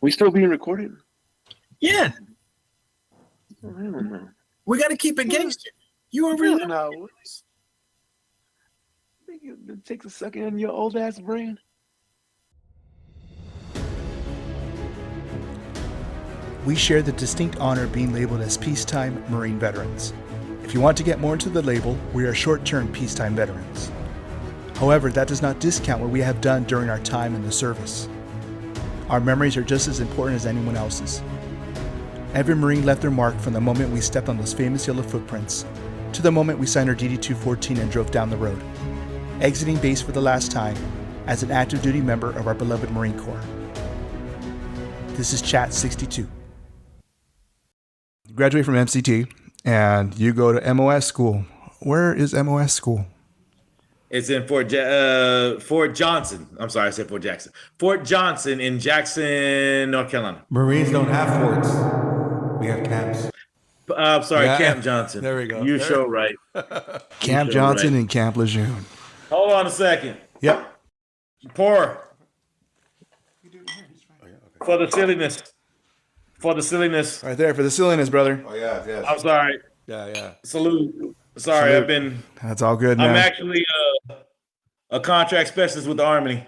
We still being recorded? Yeah. I don't know. We got to keep it gangster. You were really No. It takes a second in your old ass brain. We share the distinct honor of being labeled as peacetime Marine veterans. If you want to get more into the label, we are short-term peacetime veterans. However, that does not discount what we have done during our time in the service. Our memories are just as important as anyone else's. Every Marine left their mark from the moment we stepped on those famous yellow footprints to the moment we signed our DD-214 and drove down the road, exiting base for the last time as an active duty member of our beloved Marine Corps. This is Chat 62. You graduate from MCT and you go to MOS school. Where is MOS school? It's in Fort Johnson. I'm sorry, I said Fort Jackson. Fort Johnson in Jackson, North Carolina. Marines don't have forts. We have camps. I'm sorry, yeah. Camp Johnson. There we go. You show right. Camp Johnson and Camp Lejeune. Hold on a second. Yep. Pour. For the silliness. Right there, for the silliness, brother. Oh, yeah, yes. I'm sorry. Yeah. Salute. Sorry, Salute. That's all good, man. I'm actually a contract specialist with the Army.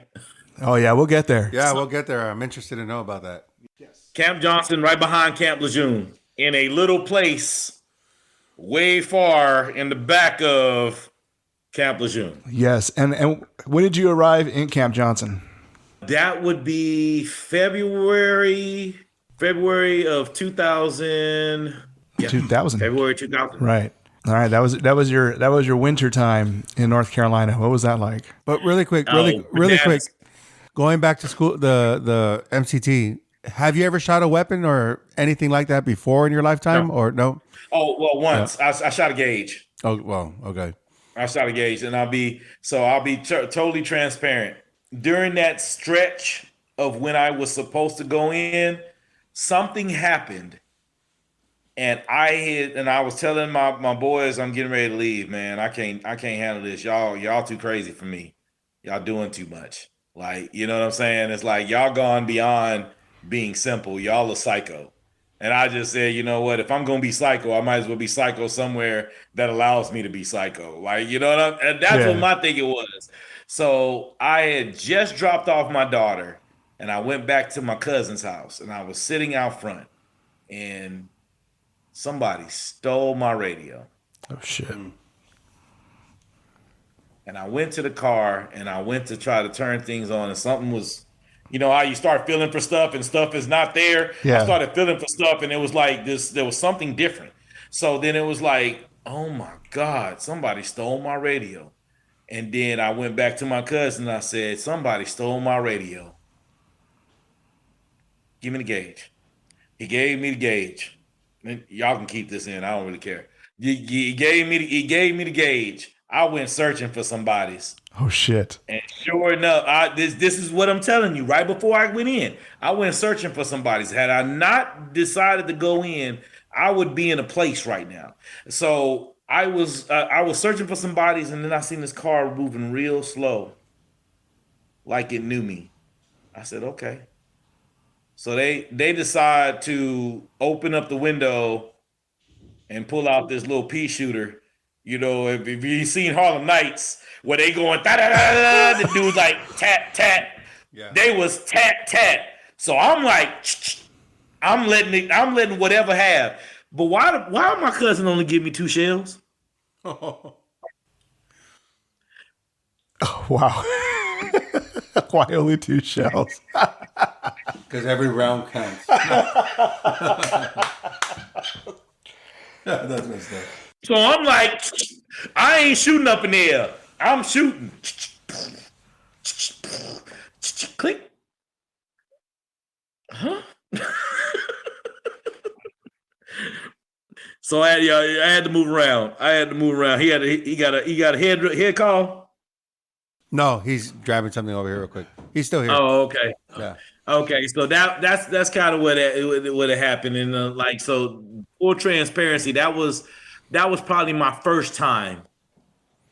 Oh, yeah, we'll get there. Yeah, we'll get there. I'm interested to know about that. Yes. Camp Johnson, right behind Camp Lejeune, in a little place way far in the back of Camp Lejeune. Yes, and when did you arrive in Camp Johnson? That would be February of 2000. Yeah, 2000. February 2000. Right. All right. That was your winter time in North Carolina. What was that like? But really quick, going back to school, the MCT. Have you ever shot a weapon or anything like that before in your lifetime, or no? Oh well, once I shot a gauge. Oh well, okay. I shot a gauge, and I'll be totally transparent. During that stretch of when I was supposed to go in, something happened, and I was telling my boys, I'm getting ready to leave, man. I can't handle this. Y'all too crazy for me. Y'all doing too much. Like, you know what I'm saying? It's like y'all gone beyond being simple. Y'all are psycho. And I just said, you know what? If I'm gonna be psycho, I might as well be psycho somewhere that allows me to be psycho. Like, you know what and that's what my thinking was. So I had just dropped off my daughter, and I went back to my cousin's house, and I was sitting out front, and somebody stole my radio. Oh shit. And I went to the car, and I went to try to turn things on, and something was, you know how you start feeling for stuff and stuff is not there? Yeah. I started feeling for stuff, and it was like there was something different. So then it was like, oh my God, somebody stole my radio. And then I went back to my cousin, and I said, somebody stole my radio. Give me the gauge. He gave me the gauge. And y'all can keep this in. I don't really care. He gave me the gauge. I went searching for somebody's. Oh shit! And sure enough, this is what I'm telling you. Right before I went in, I went searching for somebody's. Had I not decided to go in, I would be in a place right now. So I was searching for somebody's, and then I seen this car moving real slow, like it knew me. I said, okay. So they decide to open up the window and pull out this little pea shooter. You know, if you've seen Harlem Nights, where they going da da da da, the dude's like tat tat. Yeah. They was tat tat. So I'm like, I'm letting whatever have. But why my cousin only give me 2 shells? Oh wow. Why only 2 shells? Because every round counts. That's messed up. So I'm like, I ain't shooting up in the air. I'm shooting. Click. Huh? So I had to move around. He got a head call. No, he's grabbing something over here real quick. He's still here. Oh, okay. Yeah. Okay, so that's kind of what happened, and like, so full transparency, that was probably my first time,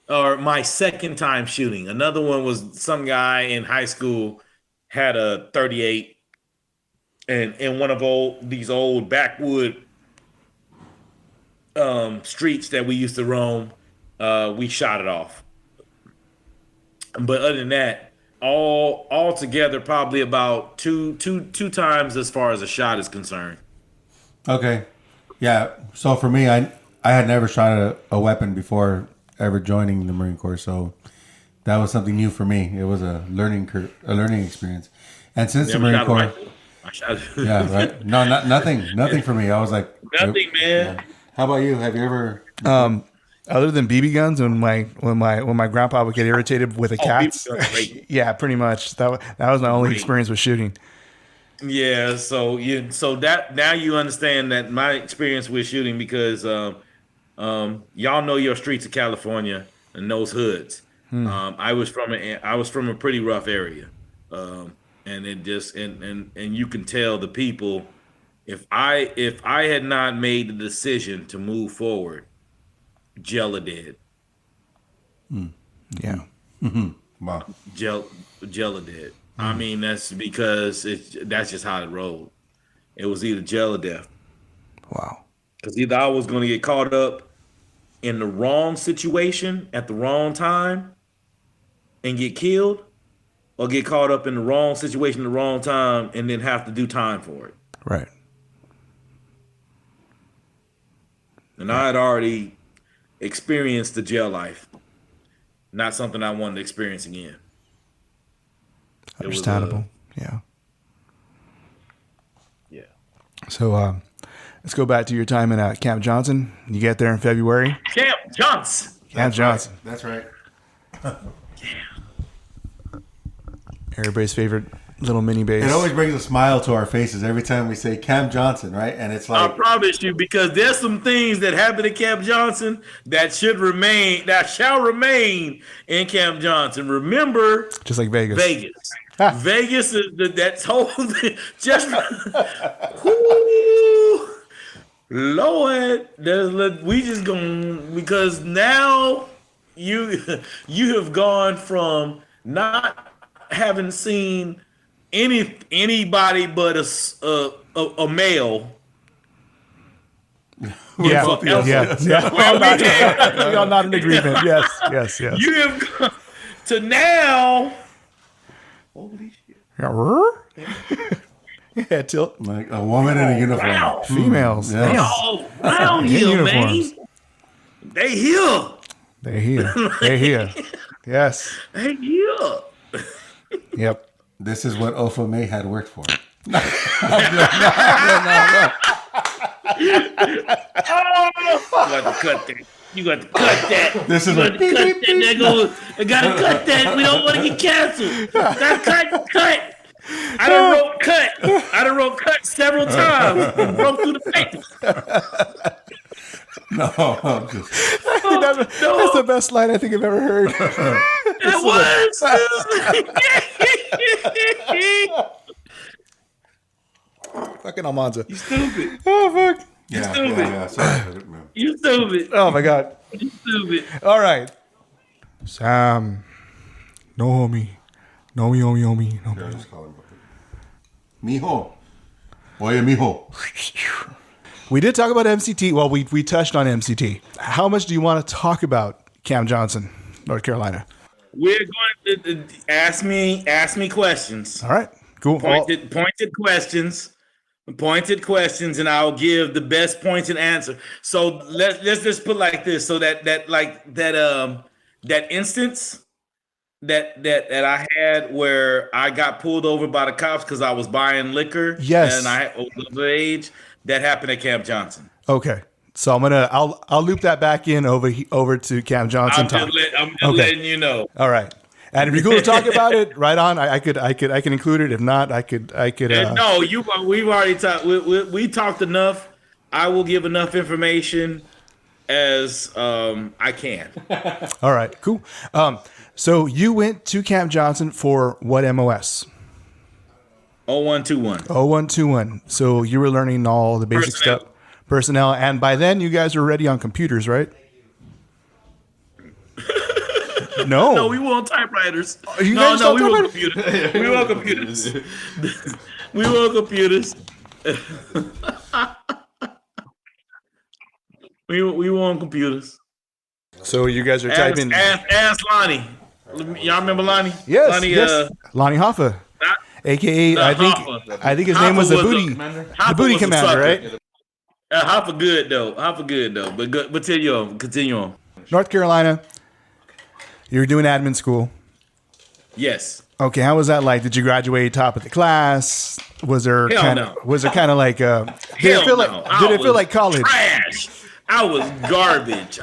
or my second time shooting. Another one was some guy in high school had a 38, and in one of these old backwood streets that we used to roam, we shot it off. But other than that, all together, probably about two times as far as a shot is concerned. Okay. Yeah. So for me, I had never shot a weapon before ever joining the Marine Corps, so that was something new for me. It was a learning experience. And since the Marine Corps, yeah, right. No, nothing for me. I was like, nothing, man. Yeah. How about you? Have you ever? Other than BB guns, when my grandpa would get irritated with a cat, yeah, pretty much. That was my only experience with shooting. Yeah, so that now you understand that my experience with shooting, because y'all know your streets of California and those hoods. I was from a pretty rough area, and it just and you can tell the people, if I had not made the decision to move forward, Jella did. Yeah. Wow. Jella did. I mean, that's because that's just how it rolled. It was either jail or death. Wow. Because either I was going to get caught up in the wrong situation at the wrong time and get killed, or get caught up in the wrong situation at the wrong time and then have to do time for it. Right. And I had already experienced the jail life. Not something I wanted to experience again. Understandable. Yeah. Yeah. So let's go back to your time in Camp Johnson. You get there in February. Camp Johnson. Camp Johnson. Right. That's right. Everybody's favorite little mini base. It always brings a smile to our faces every time we say Camp Johnson, right? And it's like, I promise you, because there's some things that happen at Camp Johnson that shall remain in Camp Johnson. Remember, just like Vegas. Vegas is that's whole thing. Just whoo, Lord, we just going, because now you have gone from not having seen anybody but a male. Yeah. We all not in agreement. Yes. You have gone to now. Holy shit! Yeah, tilt. like a woman in a uniform. Wow. Females. Yes. They all around here, man. They here. They here. Yes. They here. Yep. This is what Ofa May had worked for. You got to cut that. This is what. I gotta cut that. We don't want to get canceled. Gotta cut. I done wrote cut several times. Broke through the paper. No, I'm just. That's the best line I think I've ever heard. It was. Fucking Almanza. You stupid. Oh, fuck. Yeah. Sorry. You stupid. Oh, my God. You stupid. All right. Sam. No, homie. No, homie. No, Yeah, just call him. Mijo. Oye, mijo. We did talk about MCT. Well, we touched on MCT. How much do you want to talk about Camp Johnson, North Carolina? We're going to ask me questions. All right. Cool. Pointed questions, and I'll give the best pointed answer. So let's just put like this. So that instance that I had where I got pulled over by the cops because I was buying liquor. Yes. And I was overage. That happened at Camp Johnson. Okay. So I'll loop that back in over to Camp Johnson. I'm just letting you know. All right. And if you're cool to talk about it, right on. I can include it. If not, I could. No, we've already talked. We talked enough. I will give enough information as I can. All right. Cool. So you went to Camp Johnson for what MOS? 0121. 0121. So you were learning all the basic stuff, personnel, and by then you guys were already on computers, right? No, we were on typewriters. We were on computers. We were on computers. We want computers. we want computers. So you guys are typing. Ask Lonnie. Y'all remember Lonnie? Yes, Lonnie, yes. Lonnie Hoffa, aka the I Hoffa. think his name was the Hoffa booty, Hoffa the booty was a commander, sucker. right? Hoffa good though. But good. But continue on. North Carolina. You were doing admin school. Yes. Okay, how was that like? Did you graduate top of the class? Was there Hell kind no. of like did it feel like college? Trash. I was garbage.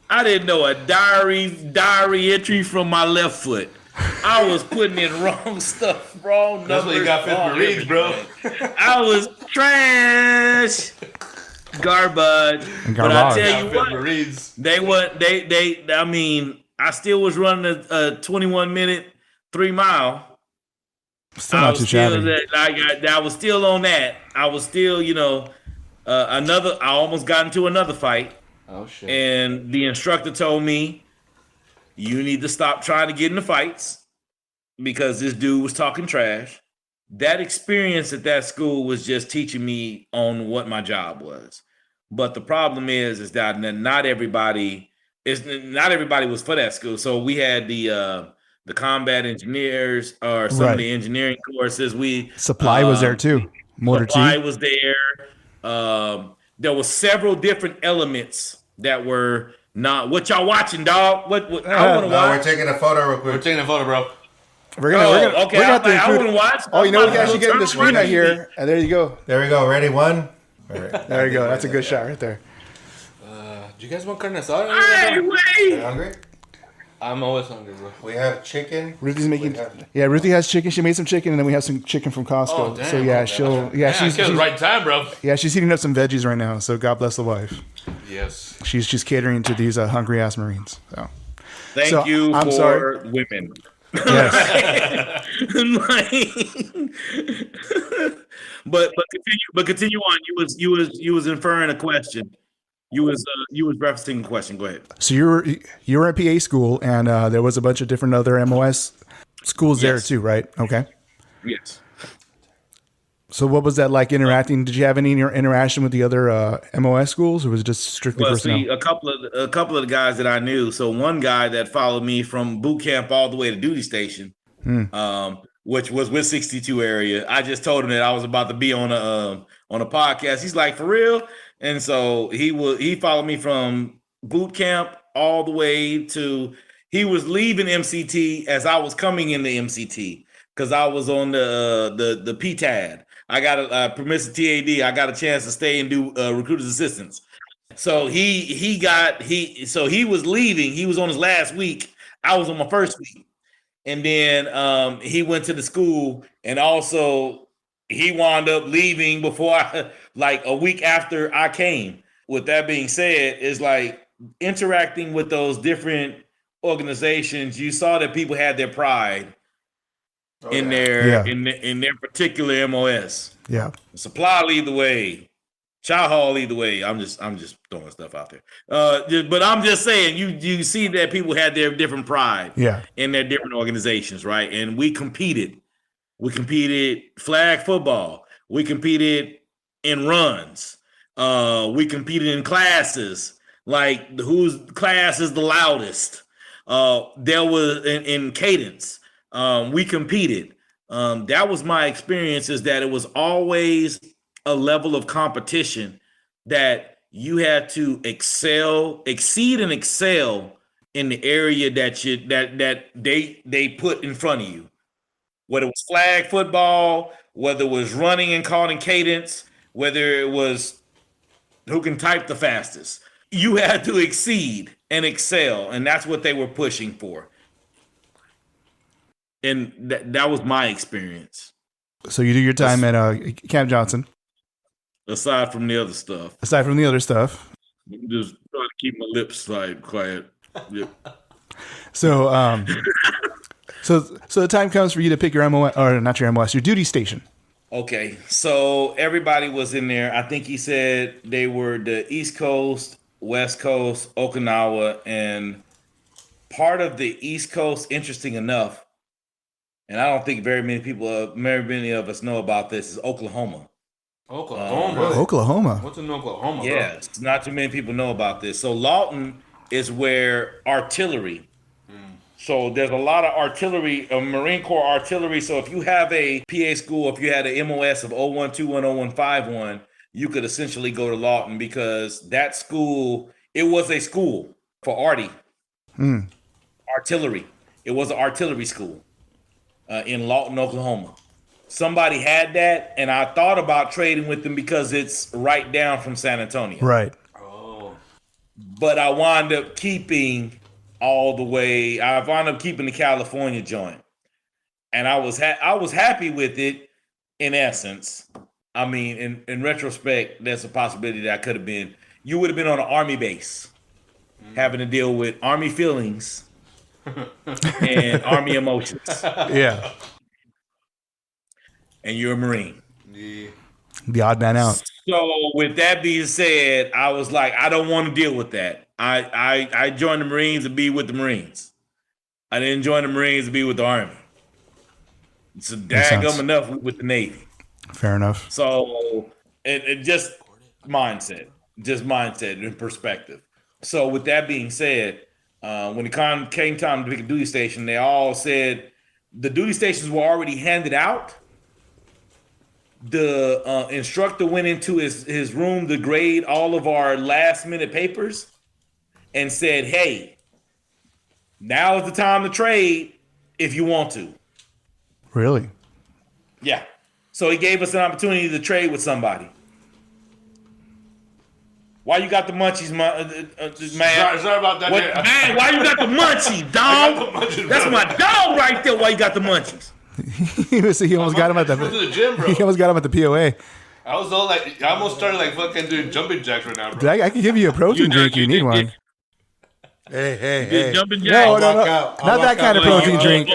I didn't know a diary entry from my left foot. I was putting in wrong stuff, wrong numbers. That's what you got fifth for reads, bro. I was trash. Garbage. But I tell you what, I mean, I still was running a 21-minute 3-mile. Still not too shabby. I was still on that. I was still, I almost got into another fight. Oh shit. And the instructor told me, you need to stop trying to get into fights because this dude was talking trash. That experience at that school was just teaching me on what my job was. But the problem is that not everybody was for that school. So we had the combat engineers or some of the engineering courses. Supply was there too. Motor Supply T was there. There were several different elements that were not what y'all watching, dog. What I want to watch. We're taking a photo real quick. We're taking a photo, bro. We're gonna I want to watch. Oh, you know we can actually get the screen right here. And there you go. There we go. Ready? One. All right. There you go. That's a good shot right there. Do you guys want carne asada? Hey, You wait. hungry? I'm always hungry, bro. We have chicken. Ruthie's making. Yeah, Ruthie has chicken. She made some chicken, and then we have some chicken from Costco. Oh, damn. So yeah, she's right time, bro. yeah, she's heating up some veggies right now. So God bless the wife. Yes. She's just catering to these hungry ass Marines. So Thank you I'm for sorry. women. Yes. but continue on. You was inferring a question. You was referencing a question. Go ahead. So you were at PA school, and there was a bunch of different other MOS schools there too, right? Okay. Yes. So what was that like interacting? Did you have any interaction with the other MOS schools, or was it just strictly personnel? See, a couple of the guys that I knew. So one guy that followed me from boot camp all the way to duty station, which was with 62 area. I just told him that I was about to be on a podcast. He's like, for real? And so he followed me from boot camp all the way to he was leaving MCT as I was coming into MCT because I was on the PTAD. I got a permissive TAD. I got a chance to stay and do recruiter's assistance. So he was leaving. He was on his last week. I was on my first week, and then he went to the school, and also he wound up leaving before like a week after I came. With that being said, is like interacting with those different organizations. You saw that people had their pride in their particular MOS. Yeah. Supply lead the way. Chow Hall lead the way. I'm just throwing stuff out there. But I'm just saying you see that people had their different pride in their different organizations, right? And we competed. We competed flag football. We competed in runs. We competed in classes, like whose class is the loudest. There was in cadence. We competed. That was my experience, is that it was always a level of competition that you had to exceed and excel in the area that they put in front of you. Whether it was flag football, whether it was running and caught in cadence, whether it was who can type the fastest, you had to exceed and excel, and that's what they were pushing for. And that was my experience. So you do your time at Camp Johnson. Aside from the other stuff. Just trying to keep my lips quiet. Yep. So so the time comes for you to pick your MOS, or not your MOS, your duty station. Okay, so everybody was in there. I think he said they were the East Coast, West Coast, Okinawa, and part of the East Coast, interesting enough, and I don't think very many of us know about this, is Oklahoma. Oklahoma. Oklahoma. What's in Oklahoma? Yeah, it's not too many people know about this. So Lawton is where artillery. So there's a lot of artillery, Marine Corps artillery. So if you have a PA school, if you had an MOS of 0121, 0151, you could essentially go to Lawton because that school, it was a school for arty. Artillery. It was an artillery school in Lawton, Oklahoma. Somebody had that, and I thought about trading with them because it's right down from San Antonio. Right. Oh. But I wound up keeping all the way. I wound up keeping the California joint, and I was happy with it. In essence, I mean, in retrospect, there's a possibility that I could have been. You would have been on an Army base, having to deal with Army feelings and Army emotions, Yeah. and you're a Marine. Yeah. The odd man out. So with that being said, I was like, I don't want to deal with that. I joined the Marines to be with the Marines. I didn't join the Marines to be with the Army. It's a daggum enough with the Navy. Fair enough. So it just mindset and perspective. So with that being said, when it came time to pick a duty station, they all said the duty stations were already handed out. The instructor went into his room to grade all of our last minute papers and said, hey, now is the time to trade if you want to. Really? Yeah. So he gave us an opportunity to trade with somebody. Why you got the munchies, man? Sorry about that. Man, why you got the munchies, I dog? got the munchies, That's bro. my dog right there. Why you got the munchies? He almost got him at I went to the. the gym, bro. He almost got him at the POA. I was all like, I almost started like fucking doing jumping jacks right now, Dude, bro. I can give you a protein drink. You need one. Hey. Jumping No, jacks. no, no. walk out. I'll Not that walk kind of out. protein drink.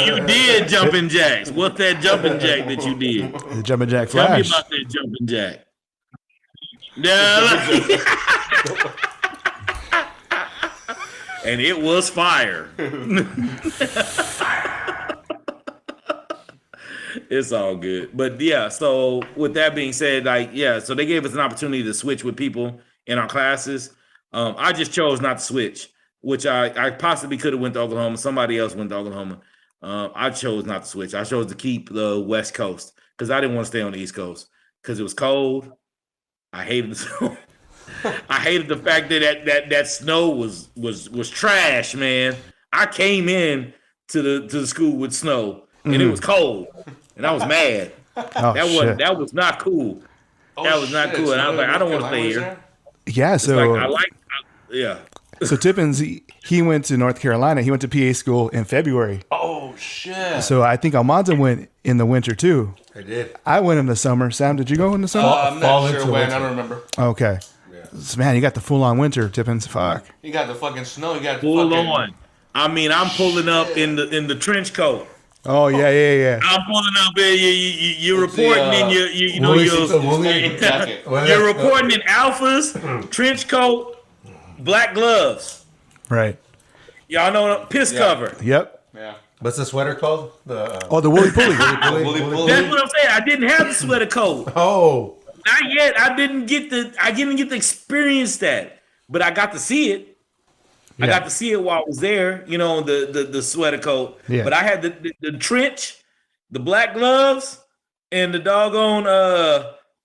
You did jumping jacks. What's that jumping jack that you did? The Jumpin' Jack Tell me Flash. about that jumping jack. Yeah. And it was fire. It's all good. But yeah, so with that being said, so they gave us an opportunity to switch with people in our classes. I just chose not to switch, which I possibly could have went to Oklahoma. Somebody else went to Oklahoma. I chose not to switch. I chose to keep the West Coast because I didn't want to stay on the East Coast because it was cold. I hated the snow. I hated the fact that snow was trash, man. I came in to the school with snow and it was cold, and I was mad. Oh, That was not cool. That was not cool, and I was like, I don't want to stay here. Yeah, so Yeah. so Tippins, he went to North Carolina. He went to PA school in February. Oh shit. So I think Almanza went in the winter too. I did. I went in the summer. Sam, did you go in the summer? I'm fall not sure into when. winter. I don't remember. Okay. So, man, you got the full on winter, Tippins. Fuck. You got the fucking snow. You got the Full fucking. on. I mean, I'm pulling up in the trench coat. Oh yeah. I'm pulling up in you're reporting in your jacket. you're reporting in alphas, trench coat, black gloves. Right. Y'all know piss cover. Yep. Yeah. What's the sweater called? The The woolly pulley. That's what I'm saying. I didn't have the sweater coat. oh, Not yet. I didn't get to experience that, but I got to see it. I got to see it while I was there. You know, the sweater coat. Yeah. But I had the trench, the black gloves, and the doggone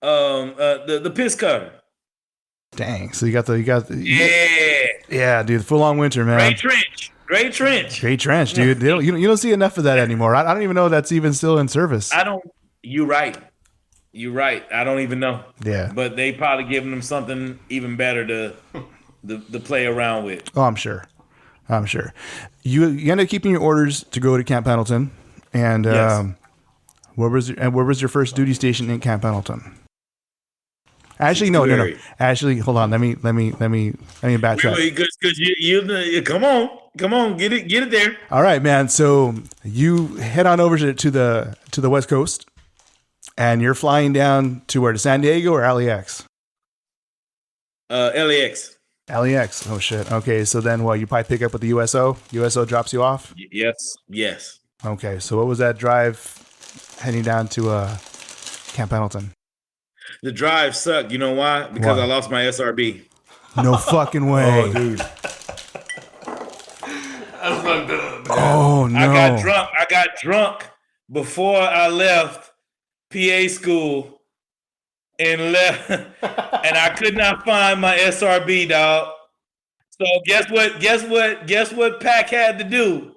the piss cutter. Dang. So you got the Yeah. yeah, dude, full on winter, man. Great trench. Great trench, dude. You don't see enough of that anymore. I don't even know if that's even still in service. You're right. I don't even know. Yeah. But they probably giving them something even better to play around with. Oh, I'm sure. You ended up keeping your orders to go to Camp Pendleton, and Yes. where was your first duty station in Camp Pendleton? Actually, no. Actually, hold on. Let me backtrack. Because you come on, get it there. All right, man. So you head on over to the West Coast, and you're flying down to where? To San Diego or LAX? LAX. LAX. Oh shit. Okay. So then, you probably pick up with the USO. USO drops you off. Yes. Okay, so what was that drive heading down to Camp Pendleton? The drive sucked. You know why? Because Why? I lost my SRB. No fucking way. Oh, dude. That's fucked up. Oh, no. I got drunk before I left PA school and left, and I could not find my SRB, dog. So guess what Pac had to do?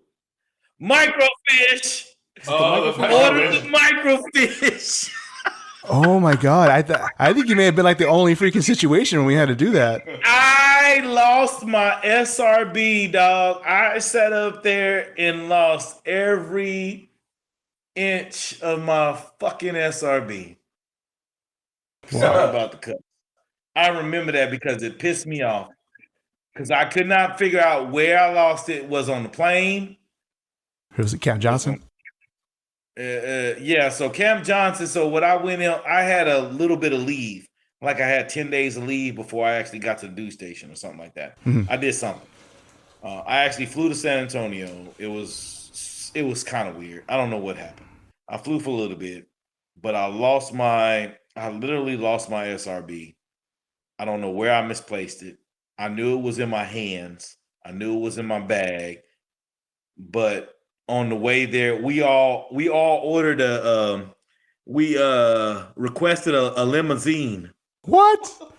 Microfiche. Order the microfiche. Oh my God! I think you may have been like the only freaking situation when we had to do that. I lost my SRB, dog. I sat up there and lost every inch of my fucking SRB. Sorry about the cut. I remember that because it pissed me off. Because I could not figure out where I lost it. Was on the plane. Was it Camp Johnson? Yeah, so Camp Johnson. So when I went in, I had a little bit of leave. Like I had 10 days of leave before I actually got to the duty station or something like that. Mm-hmm. I did something. I actually flew to San Antonio. It was kind of weird. I don't know what happened. I flew for a little bit, but I literally lost my SRB. I don't know where I misplaced it. I knew it was in my hands. I knew it was in my bag. But on the way there, we all ordered requested a limousine. What?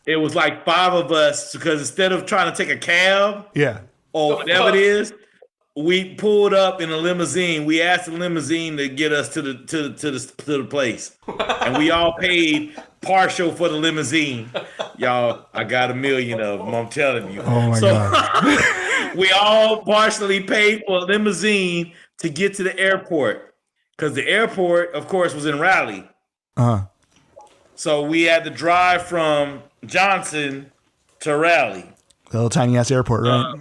It was like 5 of us because instead of trying to take a cab Yeah. or whatever it is, we pulled up in a limousine. We asked the limousine to get us to the place, and we all paid partial for the limousine. Y'all, I got 1 million of them. I'm telling you. Oh my God. We all partially paid for a limousine to get to the airport because the airport, of course, was in Raleigh. Uh-huh. So we had to drive from Johnson to Raleigh. The little tiny ass airport, right?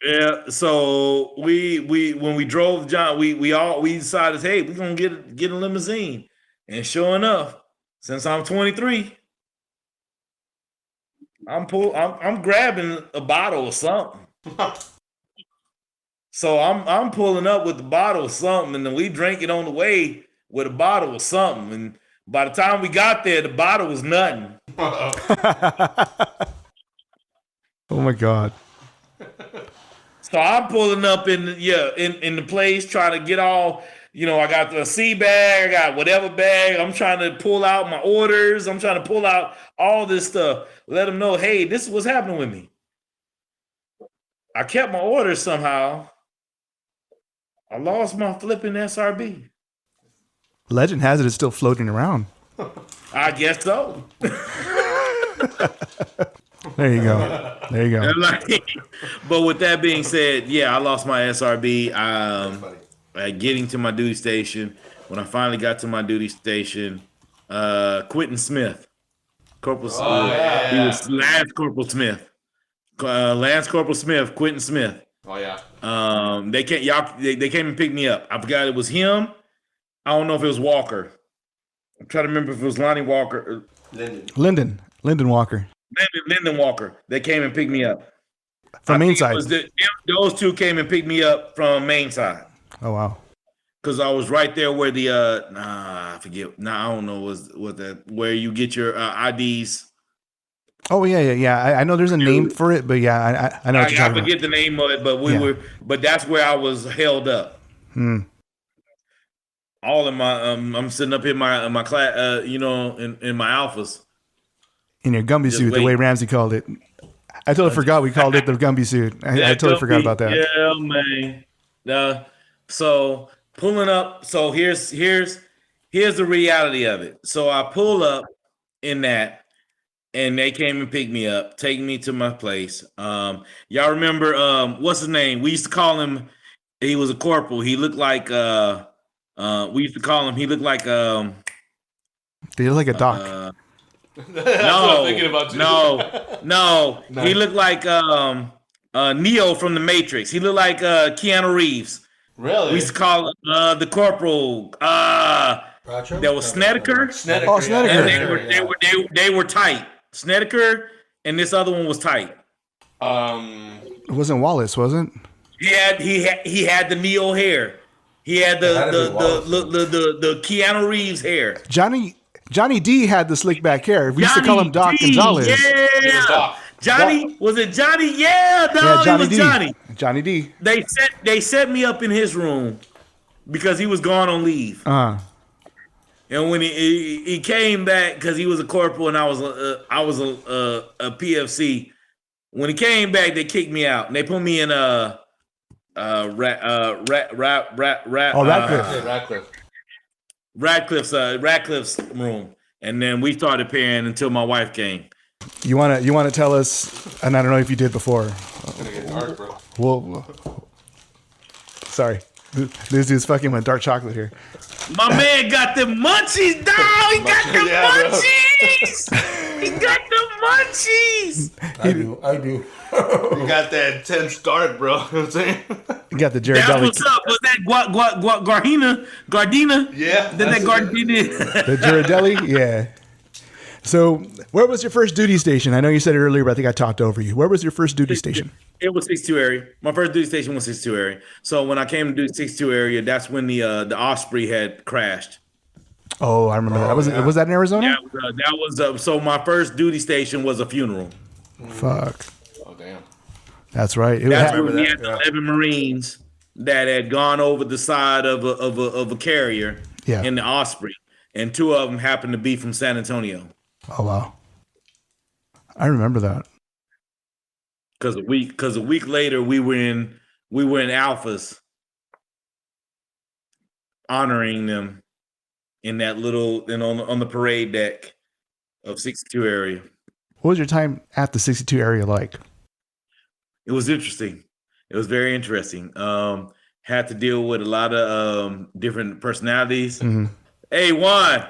Yeah. So we when we drove John, we decided, hey, we're gonna get a limousine. And sure enough, since I'm 23, I'm grabbing a bottle of something. So I'm pulling up with the bottle of something, and then we drank it on the way with a bottle of something. And by the time we got there, the bottle was nothing. Oh my God. So I'm pulling up in the place trying to get all, I got the C bag, I got whatever bag. I'm trying to pull out my orders. I'm trying to pull out all this stuff. Let them know, hey, this is what's happening with me. I kept my orders somehow. I lost my flipping SRB. Legend has it it's still floating around. I guess so. There you go. There you go. But with that being said, yeah, I lost my SRB. Getting to my duty station. When I finally got to my duty station, Quentin Smith, Corporal Smith. He was Lance Corporal Smith. Lance Corporal Smith, Quentin Smith. Oh yeah. They came and picked me up. I forgot it was him. I don't know if it was Walker. I'm trying to remember if it was Lonnie Walker. Lyndon Walker. Lyndon Walker. They came and picked me up. From main side. Those two came and picked me up from main side. Oh wow. Because I was right there where the I forget. I don't know where you get your IDs. Oh yeah. I know there's a name for it, but yeah, I know what you're talking forget the name of it, but but that's where I was held up. All in my I'm sitting up in my class, in my alphas. In your Gumby suit, the way Ramsey called it. I totally forgot we called it the Gumby suit. I totally forgot about that. Yeah, man. So pulling up. So here's the reality of it. So I pull up in that. And they came and picked me up, taking me to my place. Y'all remember what's his name? We used to call him. He was a corporal. He looked like. We used to call him. He looked like. Did he look like a doc? That's what I'm thinking about too. No. He looked like Neo from the Matrix. He looked like Keanu Reeves. Really? We used to call the corporal. There was Snedeker. Oh, Snedeker. And they were tight. Snedeker and this other one was tight. It wasn't Wallace, wasn't? He had the Neo hair. He had That'd be wild. the Keanu Reeves hair. Johnny D had the slick back hair. We used to call him Doc D, Gonzalez. Yeah. Doc. Johnny, was it Johnny? Yeah, no, Yeah, Johnny it was D. Johnny. Johnny D. They set me up in his room because he was gone on leave. And when he came back, because he was a corporal and I was a PFC. When he came back, they kicked me out and they put me in Radcliffe's room, and then we started pairing until my wife came. You wanna tell us? And I don't know if you did before. Gonna get dark, bro. Well, sorry, this dude's fucking with dark chocolate here. My man got the munchies, dog. He got the munchies. He got the munchies. I do. You got that intense dark, bro. You know what I'm saying? You got the That's Ghirardelli. what's up. Was that Gardena? Yeah. Then that Gardena. The Ghirardelli, yeah. So, where was your first duty station? I know you said it earlier, but I think I talked over you. Where was your first duty station? It was 62 area. My first duty station was 62 area. So when I came to do 62 area, that's when the Osprey had crashed. Oh, I remember that. Was that in Arizona? That was so my first duty station was a funeral. Fuck. Oh damn. That's right. That's when we had the 11 Marines that had gone over the side of a carrier in the Osprey, and 2 of them happened to be from San Antonio. Oh wow. I remember that. Because a week later we were in Alphas honoring them in that on the parade deck of 62 area. What was your time at the 62 area like? It was interesting. It was very interesting. Had to deal with a lot of different personalities. Mm-hmm. Hey, Juan,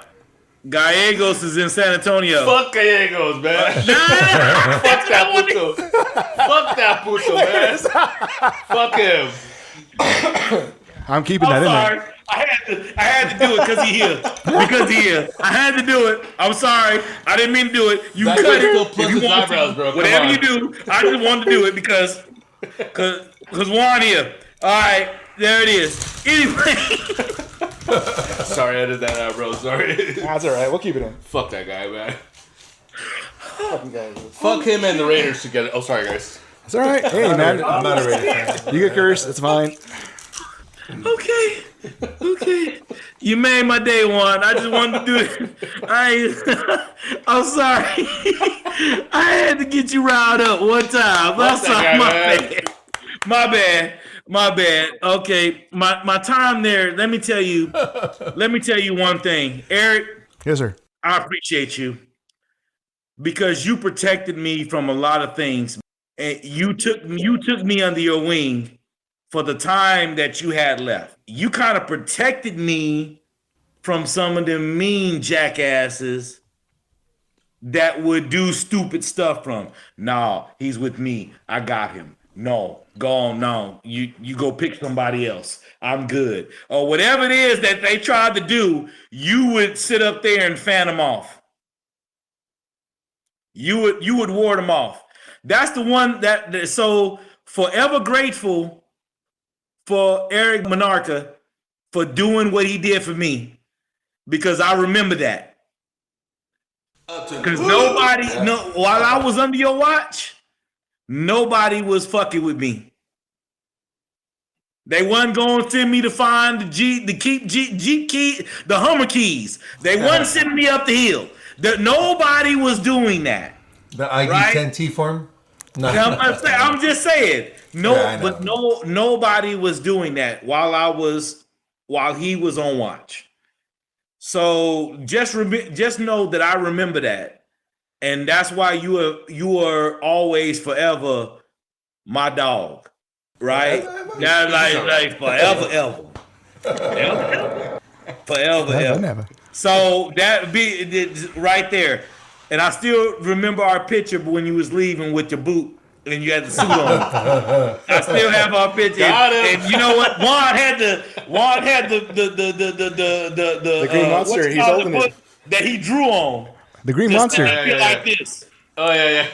Gallegos is in San Antonio. Fuck Gallegos, man. Fuck that puto. Fuck that puto, man. Fuck him. I'm keeping that in sorry. there. I had to do it because he here. Because he here. I had to do it. I'm sorry. I didn't mean to do it. You That cut guy it. still If plugs you his want eyebrows, to, bro. Come whatever on. you do, I just wanted to do it because Juan here. All right, there it is. Anyway. Sorry, I did that out, bro. Sorry. That's all right. We'll keep it in. Fuck that guy, man. Fuck him and the Raiders together. Oh, sorry, guys. It's all right. Hey, man. I'm not a Raider fan. You get cursed. It's fine. Okay. You made my day, Juan. I just wanted to do it. I'm sorry. I had to get you riled up one time. I'm sorry. My bad. Okay. My time there, let me tell you one thing. Eric. Yes, sir. I appreciate you because you protected me from a lot of things. And you took me under your wing for the time that you had left. You kind of protected me from some of them mean jackasses that would do stupid stuff from. Nah, he's with me. I got him. No, go on. No, you go pick somebody else. I'm good. Or whatever it is that they tried to do, you would sit up there and fan them off. You would ward them off. That's the one that so forever grateful for Eric Monarca for doing what he did for me, because I remember that. Because while I was under your watch, nobody was fucking with me. They wasn't going to send me to find the Jeep key, the Hummer keys. They wasn't sending me up the hill. Nobody was doing that. The ID10T form? No. I'm just saying. Nobody was doing that while he was on watch. So just know that I remember that, and that's why you are always forever my dog, right? That's like forever. Forever. So that be right there. And I still remember our picture when you was leaving with your boot and you had the suit on. I still have our picture. And you know what? Juan had the green monster. He's holding it. That he drew on. The green Just monster. like this. Oh yeah.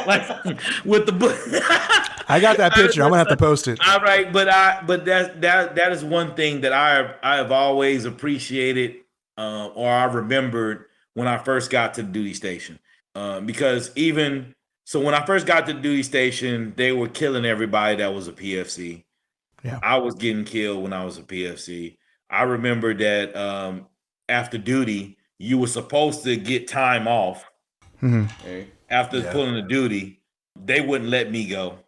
Like with the book. I got that picture. I'm gonna have to post it. All right, but that is one thing that I have always appreciated, or I remembered when I first got to the duty station, because even so, when I first got to the duty station, they were killing everybody that was a PFC. Yeah. I was getting killed when I was a PFC. I remember that after duty, you were supposed to get time off. Okay. After pulling the duty, they wouldn't let me go.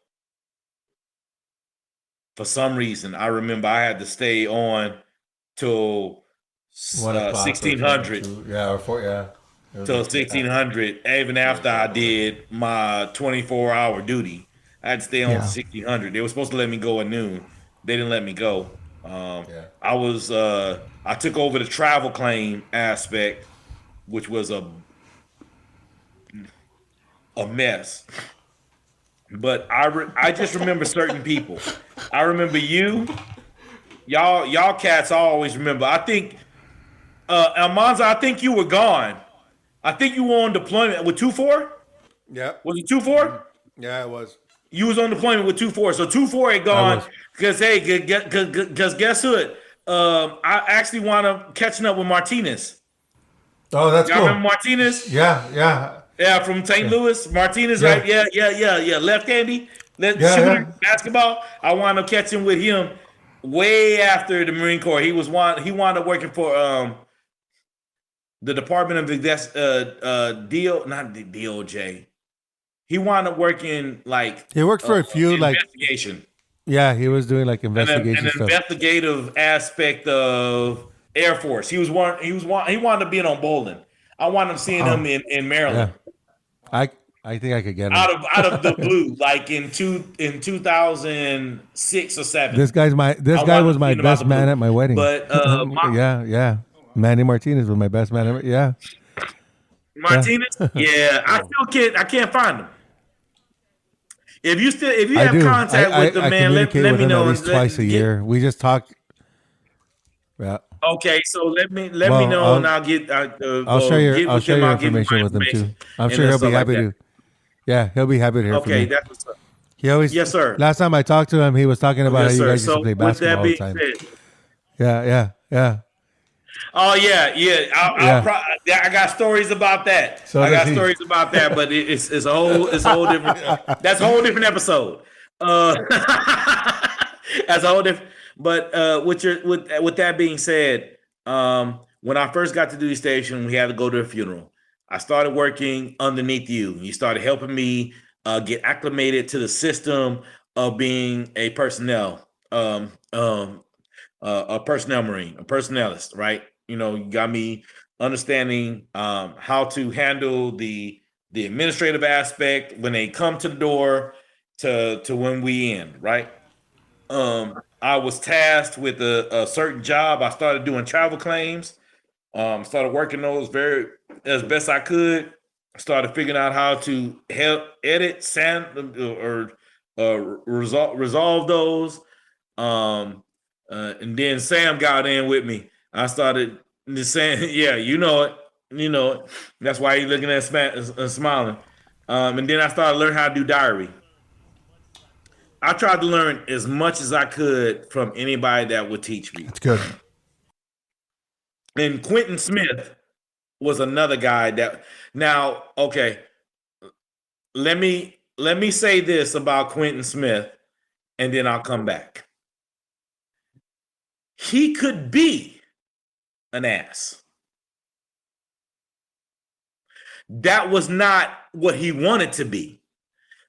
For some reason, I remember I had to stay on till 1600. Yeah, or 4. Yeah. Till 1600, even after I did my 24-hour duty. I had to stay on Yeah. 1600. They were supposed to let me go at noon. They didn't let me go. I took over the travel claim aspect, which was a mess. But I just remember certain people. I remember you. Y'all cats always remember. I think Almanza, I think you were gone. I think you were on deployment with 2-4. Yeah. Was it 2-4? Yeah, it was. You was on deployment with 2-4. So 2-4 had gone because guess what? I actually wound up catching up with Martinez. Oh, that's Y'all cool. remember Martinez? Yeah. Yeah, from St. Louis. Martinez, Yeah. right? Yeah. Left handy. Shooter, basketball. I wound up catching with him way after the Marine Corps. He wound up working for the Department of not the DOJ. He wound up working like He worked for a few investigation. Yeah, he was doing like An investigation stuff. investigative aspect of Air Force. He wound up being on Bolden. I wound up seeing him in Maryland. Yeah. I think I could get him. Out of the blue, like in 2006 or 7. This guy was my best man at my wedding. But yeah. Manny Martinez was my best man. Yeah. Martinez, I can't find him. If you have do. contact with the I man, let communicate with me him know. at least twice a year. We just talk. Yeah. Okay, so let me know, and I'll get. I'll share your information with him too. I'm sure he'll be happy to. Yeah, he'll be happy to hear from Okay, you. that's what's up. He always. Yes, sir. Last time I talked to him, he was talking about Yes, how you sir. guys used to play basketball all the time. Yeah. Oh yeah. I got stories about that. So I got does he. stories about that, but it's a whole different. That's a whole different episode. That's a whole different. But with that being said, when I first got to duty station, we had to go to a funeral. I started working underneath you. You started helping me get acclimated to the system of being a personnel, a personnel Marine, a personnelist, right? You know, you got me understanding how to handle the administrative aspect when they come to the door to when we end, right? I was tasked with a certain job. I started doing travel claims. Started working those as best I could. Started figuring out how to help edit, or resolve those. And then Sam got in with me. I started just saying, "Yeah, you know it. That's why he's looking at smiling." And then I started learning how to do diary. I tried to learn as much as I could from anybody that would teach me. It's good. And Quentin Smith was another guy that. Now, okay, let me say this about Quentin Smith, and then I'll come back. He could be an ass. That was not what he wanted to be.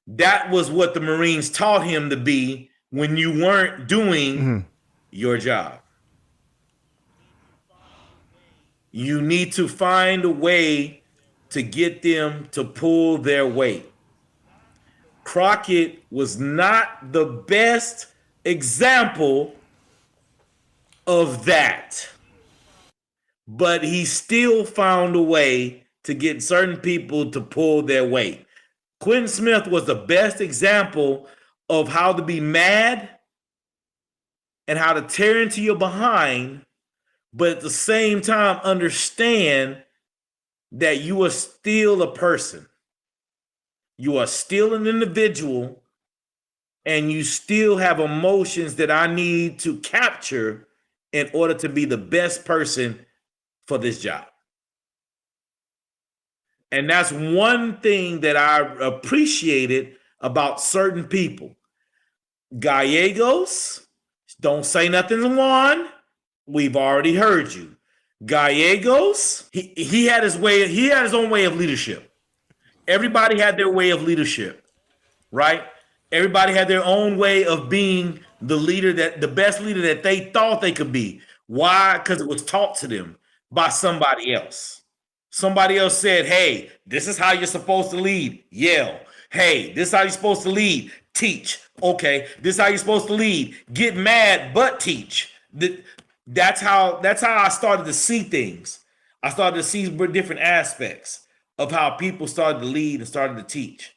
That was what the Marines taught him to be when you weren't doing your job. You need to find a way to get them to pull their weight. Crockett was not the best example of that, but he still found a way to get certain people to pull their weight. Quentin Smith was the best example of how to be mad and how to tear into your behind, but at the same time understand that you are still a person. You are still an individual, and you still have emotions that I need to capture in order to be the best person for this job. And that's one thing that I appreciated about certain people. Gallegos, don't say nothing, Juan. We've already heard you. Gallegos, he had his way, he had his own way of leadership. Everybody had their way of leadership, right? Everybody had their own way of being the leader, that the best leader that they thought they could be. Why? Because it was taught to them by somebody else. Somebody else said, hey, this is how you're supposed to lead. Yell. Hey, this is how you're supposed to lead. Teach. Okay, this is how you're supposed to lead. Get mad, but teach. That's how I started to see things. I started to see different aspects of how people started to lead and started to teach,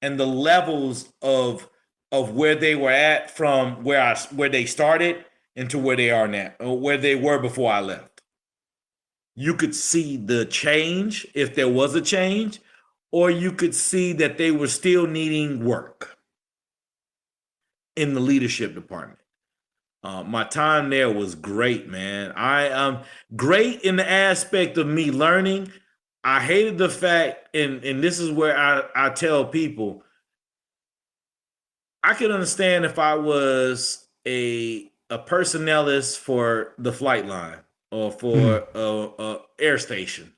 and the levels of where they were at from where they started into where they are now, or where they were before I left. You could see the change if there was a change, or you could see that they were still needing work in the leadership department. My time there was great, man. I am great in the aspect of me learning. I hated the fact, and this is where I tell people, I could understand if I was a personnelist for the flight line or for a air station.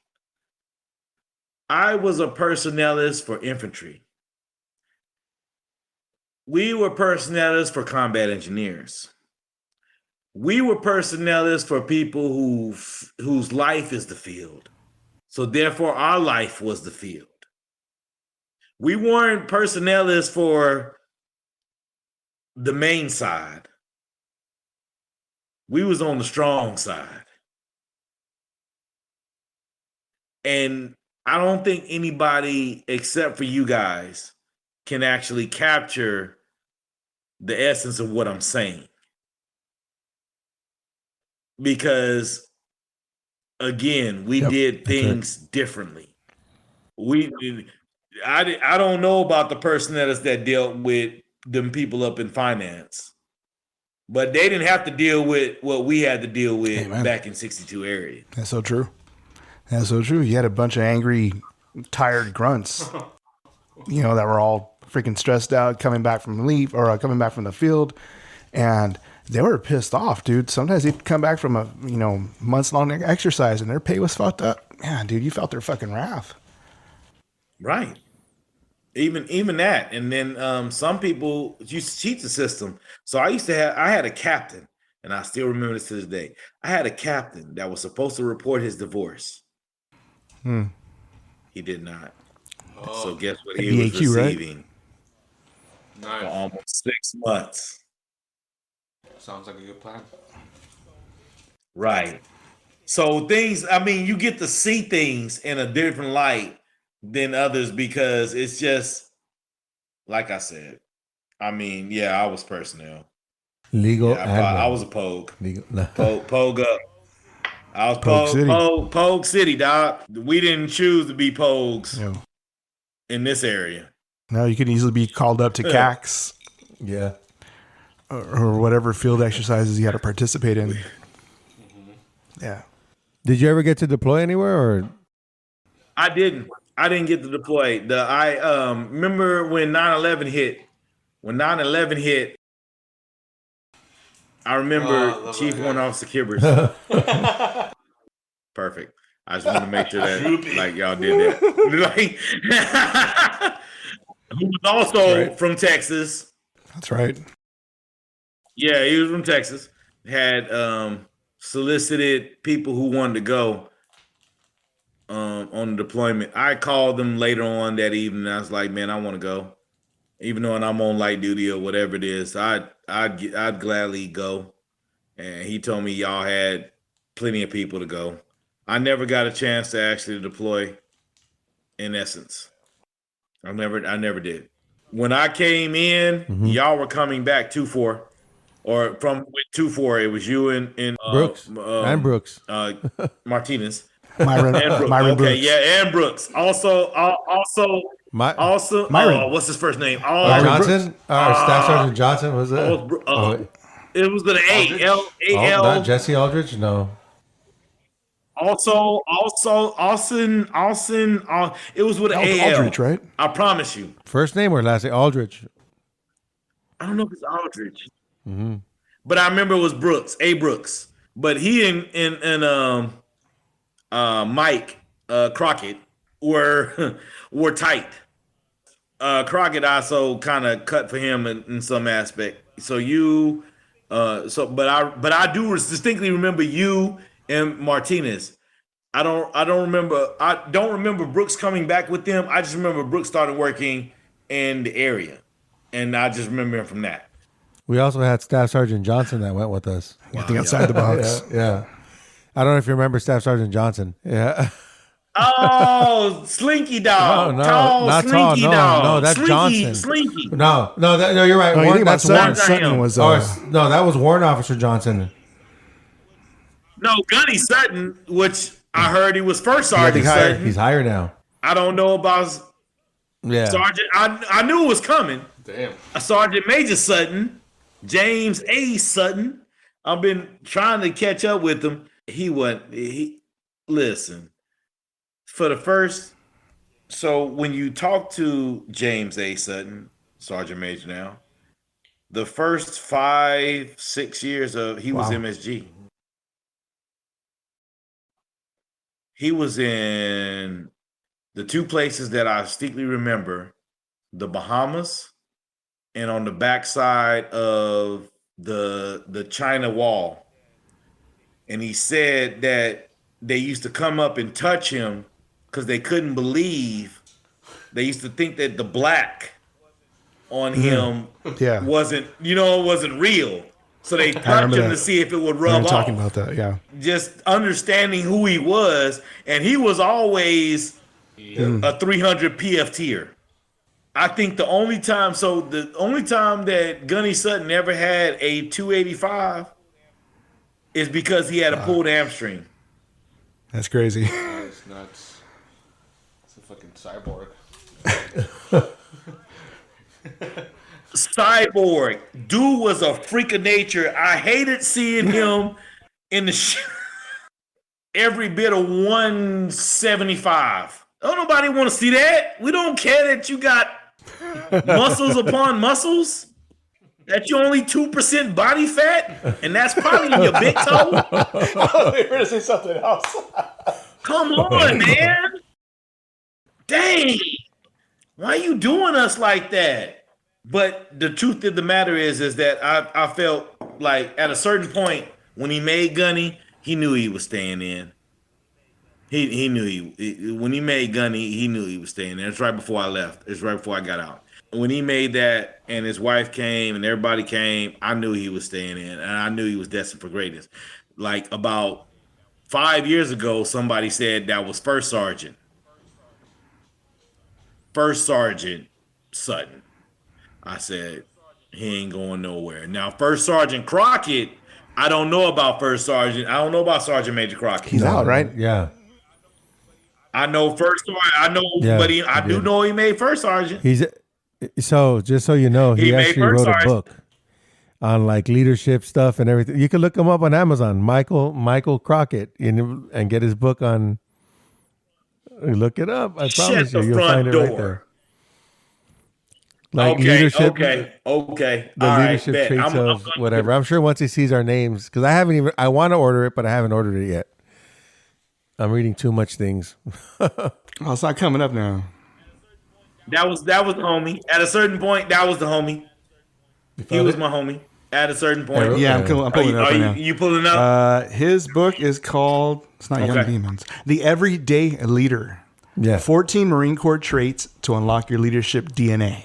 I was a personnelist for infantry. We were personnelists for combat engineers. We were personnelists for people whose life is the field. So therefore, our life was the field. We weren't personnelists for the main side. We was on the strong side. And I don't think anybody except for you guys can actually capture the essence of what I'm saying. Because again, we did things differently. I don't know about the personnelists that dealt with them people up in finance, but they didn't have to deal with what we had to deal with back in 62 area. That's so true. That's so true. You had a bunch of angry, tired grunts, that were all freaking stressed out, coming back from leave or coming back from the field, and they were pissed off, dude. Sometimes they'd come back from a, months-long exercise and their pay was fucked up. Man, dude, you felt their fucking wrath. Right. Even that. And then some people used to cheat the system. So I had a captain, and I still remember this to this day. I had a captain that was supposed to report his divorce. He did not. So guess what he was receiving? Right? For almost 6 months. Sounds like a good plan. Right. So you get to see things in a different light than others because it's just, like I said, I was personnel. Legal. Yeah, I was a Pogue. Legal. Pogue up. I was Pogue City. Pogue City, dog. We didn't choose to be Pogues in this area. No, you could easily be called up to CACs. Yeah. Or whatever field exercises you had to participate in. Yeah. Did you ever get to deploy anywhere, or? I didn't get to deploy. I remember when 9/11 hit. When 9/11 hit, I remember Chief Warrant Officer Kibbers. Perfect. I just want to make sure that y'all did that. Who was also from Texas. That's right. Yeah, he was from Texas. Had solicited people who wanted to go on the deployment. I called them later on that evening. I was like, man, I want to go. Even though I'm on light duty or whatever it is, I'd gladly go. And he told me y'all had plenty of people to go. I never got a chance to actually deploy, in essence. I never did. When I came in, y'all were coming back 2-4. Or from 2-4, it was you and Brooks and Brooks, Martinez, Myron and Brooks. Myron okay, Brooks. yeah, and Brooks. Also, Also, Myron. what's his first name? Johnson? Staff Sergeant Johnson, was it? It was with an A. L. Not Jesse Aldridge? No. Also, Austin. It was with an A. Aldridge, right? I promise you. First name or last name? Aldridge. I don't know if it's Aldridge, but I remember it was Brooks, A. Brooks. But he and Mike Crockett were tight. Crockett also kind of cut for him in some aspect. So but I do distinctly remember you and Martinez. I don't remember Brooks coming back with them. I just remember Brooks started working in the area, and I just remember him from that. We also had Staff Sergeant Johnson that went with us. Think outside the box. Yeah. I don't know if you remember Staff Sergeant Johnson. Yeah. Oh, Slinky Dog. No, tall, not Slinky tall. Dog. No, that's Johnson. Slinky. No, you're right. Oh, you think about Warrant. Sutton was. No, that was Warrant Officer Johnson. No, Gunny Sutton, which I heard he was first sergeant. Sutton. He's higher now. I don't know about sergeant. I knew it was coming. Damn. Sergeant Major Sutton, James A. Sutton. I've been trying to catch up with him. Listen. For the first, so when you talk to James A. Sutton, Sergeant Major now, the first 5-6 years he was MSG. He was in the two places that I distinctly remember, the Bahamas and on the backside of the China Wall. And he said that they used to come up and touch him because they couldn't believe. They used to think that the black on him wasn't real. So they touched him to see if it would rub off. Talking about that, yeah. Just understanding who he was, and he was always a 300 PFTer. I think the only time that Gunny Sutton ever had a 285 is because he had a pulled hamstring. That's crazy. It's nuts. It's a fucking cyborg. Cyborg. Dude was a freak of nature. I hated seeing him in the every bit of 175. Don't nobody want to see that. We don't care that you got muscles upon muscles. That you're only 2% body fat, and that's probably in your big toe. You're going to say something else. Come on, man. Dang. Why are you doing us like that? But the truth of the matter is that I felt like at a certain point when he made Gunny, he knew he was staying in. He knew when he made Gunny, he knew he was staying in. It's right before I left. It's right before I got out. When he made that and his wife came and everybody came, I knew he was staying in, and I knew he was destined for greatness. Like about 5 years ago, somebody said that was First Sergeant Sutton. I said, he ain't going nowhere. Now, First Sergeant Crockett, I don't know about First Sergeant. I don't know about Sergeant Major Crockett. He's out, right? Yeah. I know First Sergeant. I know, but I do know he made First Sergeant. So just so you know, he actually wrote a book on like leadership stuff and everything. You can look him up on Amazon, Michael Crockett, and get his book on. Look it up. I promise you, you'll find it right there. Like leadership. Okay. The leadership traits of whatever. I'm sure once he sees our names, because I want to order it, but I haven't ordered it yet. I'm reading too much things. Oh, it's not coming up now. That was the homie. At a certain point, that was the homie. He was my homie. At a certain point. Yeah, I'm pulling it up right now. You pulling up? His book is called, it's not Young Demons, The Everyday Leader. Yeah. 14 Marine Corps traits to unlock your leadership DNA.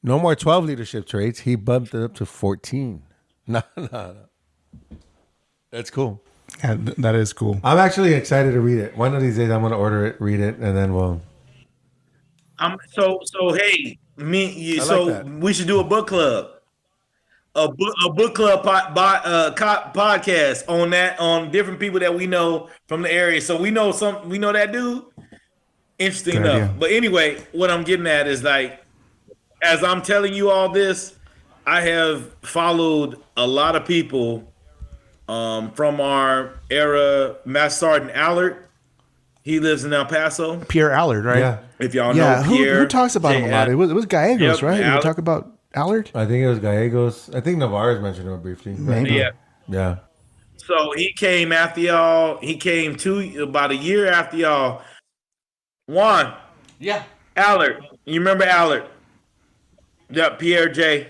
No more 12 leadership traits. He bumped it up to 14. No. That's cool. Yeah, that is cool. I'm actually excited to read it. One of these days, I'm going to order it, read it, and then we'll. So hey, we should do a book club, a book club podcast on different people that we know from the area. So we know that dude. Interesting Good enough. idea. But anyway, what I'm getting at is like, as I'm telling you all this, I have followed a lot of people from our era. Master Sergeant Allard, he lives in El Paso. Pierre Allard, right? Yeah, If y'all Yeah, know who Pierre, talks about him a lot? It was Gallegos, Yep, right? Did we Allard. talk about Allard? I think it was Gallegos. I think Navarez mentioned him briefly. Maybe. Yeah. Yeah. So he came after y'all. He came about a year after y'all. Juan Yeah. Allard, you remember Allard? Yep, Pierre J.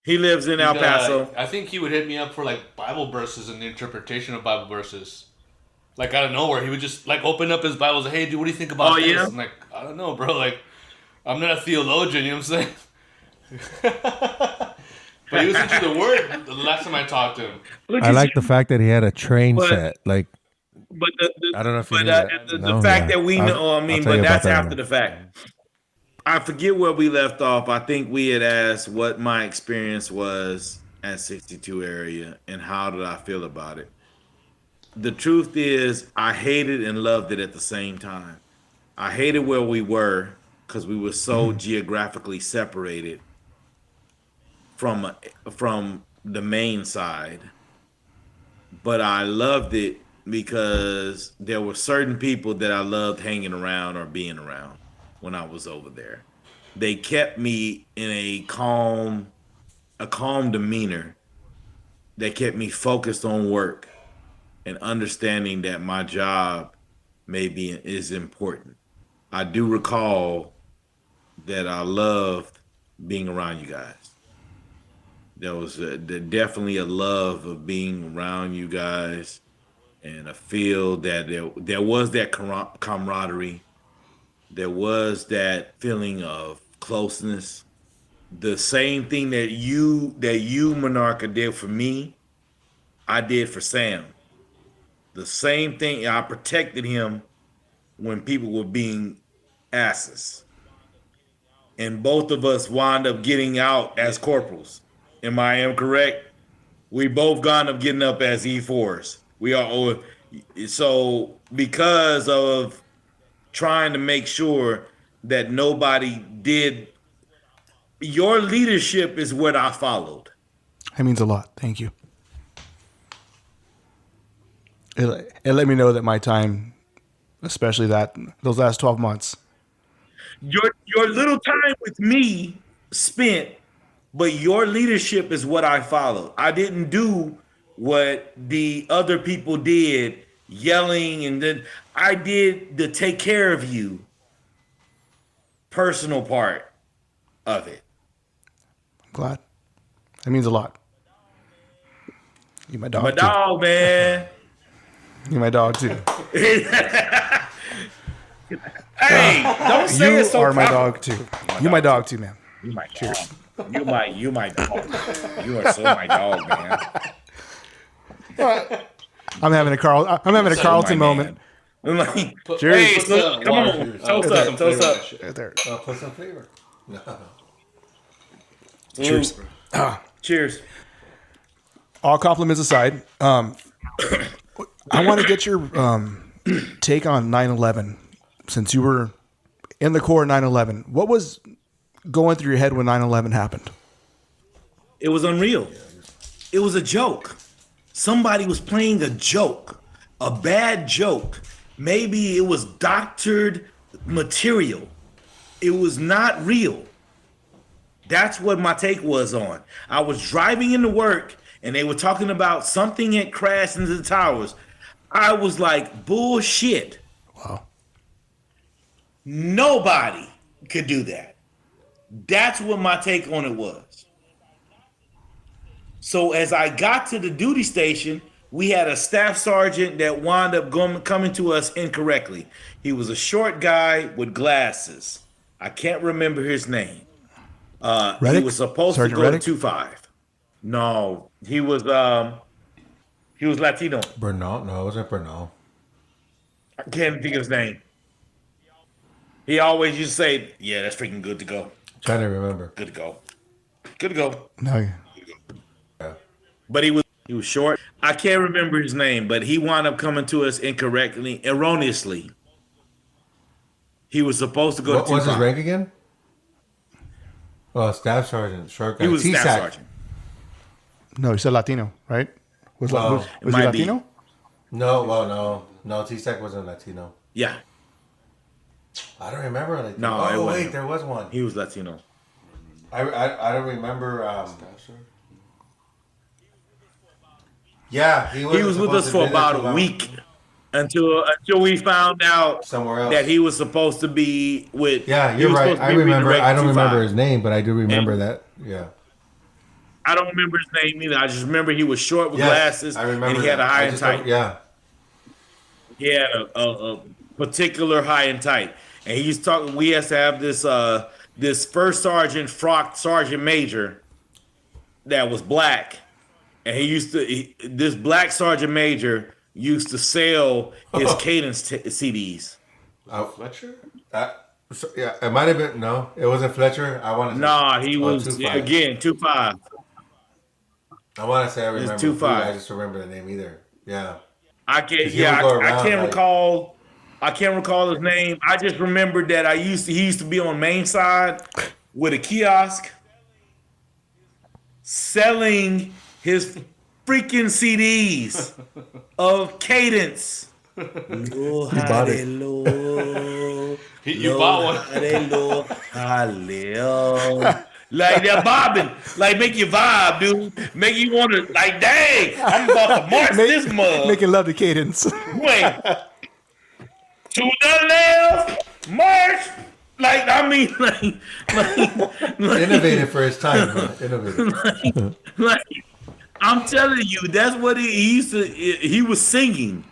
He lives in El Paso. I think he would hit me up for like Bible verses and the interpretation of Bible verses. Like out of nowhere, he would just like open up his Bible and say, "Hey, dude, what do you think about this?" Yeah? I'm like, "I don't know, bro. Like, I'm not a theologian. You know what I'm saying?" But he was into the word the last time I talked to him. I like the fact that he had a train But- set. Like, But I don't know if you but knew that. the No? fact Yeah. that we I'll- know, I I'll mean, tell you but about that's that after later. the fact. I forget where we left off. I think we had asked what my experience was at 62 area and how did I feel about it. The truth is, I hated and loved it at the same time. I hated where we were because we were so geographically separated from the main side. But I loved it because there were certain people that I loved hanging around or being around when I was over there. They kept me in a calm demeanor that kept me focused on work and understanding that my job is important. I do recall that I loved being around you guys. There was definitely a love of being around you guys, and I feel that there was that camaraderie. There was that feeling of closeness. The same thing that you Monarcha did for me, I did for Sam. The same thing. I protected him when people were being asses, and both of us wound up getting out as corporals. Am I correct? We both wound up getting up as E4s. We are so because of trying to make sure that nobody did. Your leadership is what I followed. That means a lot. Thank you. It let me know that my time, especially those last 12 months. Your little time with me spent, but your leadership is what I followed. I didn't do what the other people did, yelling, and then I did the take care of you personal part of it. I'm glad. That means a lot. You my dog My too. dog, man. You my dog too. Hey, don't say You it so are my proud. dog too. You my dog too, man. You my dog. You my dog. You are so my dog, man. I'm having a Carlton my moment. I'm like, Cheers. hey, Put so, some come water. on, toast up, Some toast flavor up. on that shit. Right there. I'll put some flavor. Cheers. Cheers. All compliments aside, I want to get your take on 9/11. Since you were in the core 9/11, what was going through your head when 9/11 happened? It was unreal. It was a joke. Somebody was playing a joke, a bad joke. Maybe it was doctored material. It was not real. That's what my take was on. I was driving into work and they were talking about something had crashed into the towers. I was like, bullshit. Wow. Nobody could do that. That's what my take on it was. So as I got to the duty station, we had a staff sergeant that wound up coming to us incorrectly. He was a short guy with glasses. I can't remember his name. He Reddick? was supposed Sergeant to go Reddick? to 2-5. No, he was Latino. Bernal? No, it wasn't Bernal. I can't think of his name. He always used to say, "Yeah, that's freaking good to go. Trying to remember. Good to go. Good to go." No. But he was short. I can't remember his name, but he wound up coming to us erroneously. He was supposed to go What to was his 2-5. rank again? Oh, staff sergeant, short guy. He was TSAC. staff sergeant. No, you said Latino, right? Was, Oh, was it he might be. Latino? No, well, no, TSAC wasn't Latino. Yeah, I don't remember Latino. No, it oh wasn't. wait, there was one. he was Latino. I don't remember. Yeah, He was with us for about a week until we found out somewhere else. that he was supposed to be with. Yeah, he you're was right. supposed to I be with the remember. rank I don't 2-5. remember his name, but I do remember that. Yeah. I don't remember his name either. I just remember he was short with Yes, glasses I remember. and he had that. a high I and just tight. don't- Yeah. He had a particular high and tight, and he's talking. We has to have this first sergeant frocked sergeant major that was black, and this black sergeant major used to sell his cadence CDs. Fletcher? So, yeah, it might have been. No, it wasn't Fletcher. I want to. Nah, he was 2-5. again 2-5. I want to say I remember. 2-5. I just remember the name either. Yeah. I can't. 'Cause he would go I around, can't like- recall. I can't recall his name. I just remembered that he used to be on Main Side with a kiosk selling his freaking CDs of Cadence. He bought it. You bought one. Like they're bobbing, like make you vibe, dude. Make you want to, like, dang, I'm about to march this mug. Making love to Cadence. Wait, to the left, march. Like, I mean, like Innovative for his time. Huh? Innovative. like, I'm telling you, that's what he used to. He was singing.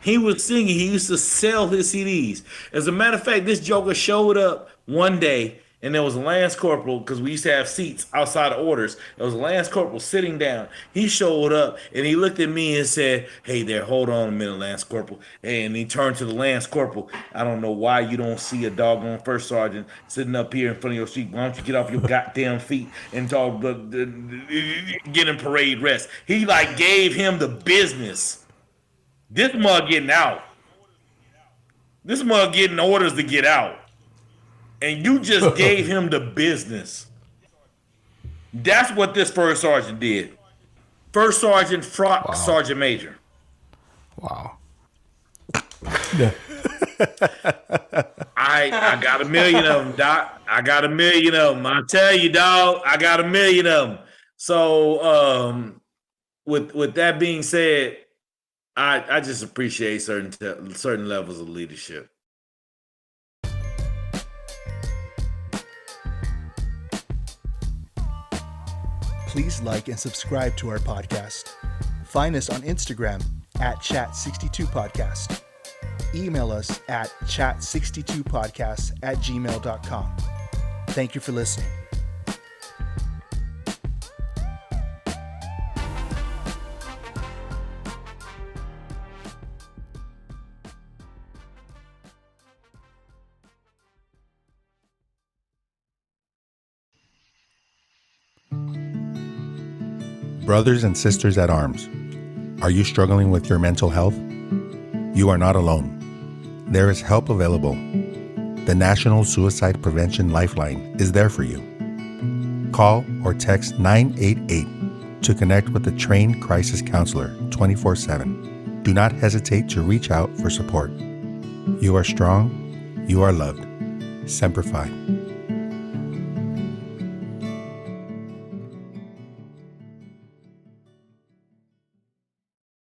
He was singing. He used to sell his CDs. As a matter of fact, this joker showed up one day, and there was a Lance Corporal, because we used to have seats outside of orders. There was a Lance Corporal sitting down. He showed up, and he looked at me and said, "Hey there, hold on a minute, Lance Corporal." And he turned to the Lance Corporal. "I don't know why you don't see a doggone first sergeant sitting up here in front of your seat. Why don't you get off your goddamn feet and get in parade rest?" He like gave him the business. This mug getting out. This mug getting orders to get out. And you just gave him the business. That's what this first sergeant did. First sergeant frocked sergeant major. Wow. I got a million of them, Doc. I got a million of them. I tell you, dog, I got a million of them. So with that being said, I just appreciate certain levels of leadership. Please like and subscribe to our podcast. Find us on Instagram at Chat62Podcast. Email us at chat62podcast@gmail.com. Thank you for listening. Brothers and sisters at arms, are you struggling with your mental health? You are not alone. There is help available. The National Suicide Prevention Lifeline is there for you. Call or text 988 to connect with a trained crisis counselor 24/7. Do not hesitate to reach out for support. You are strong. You are loved. Semper Fi.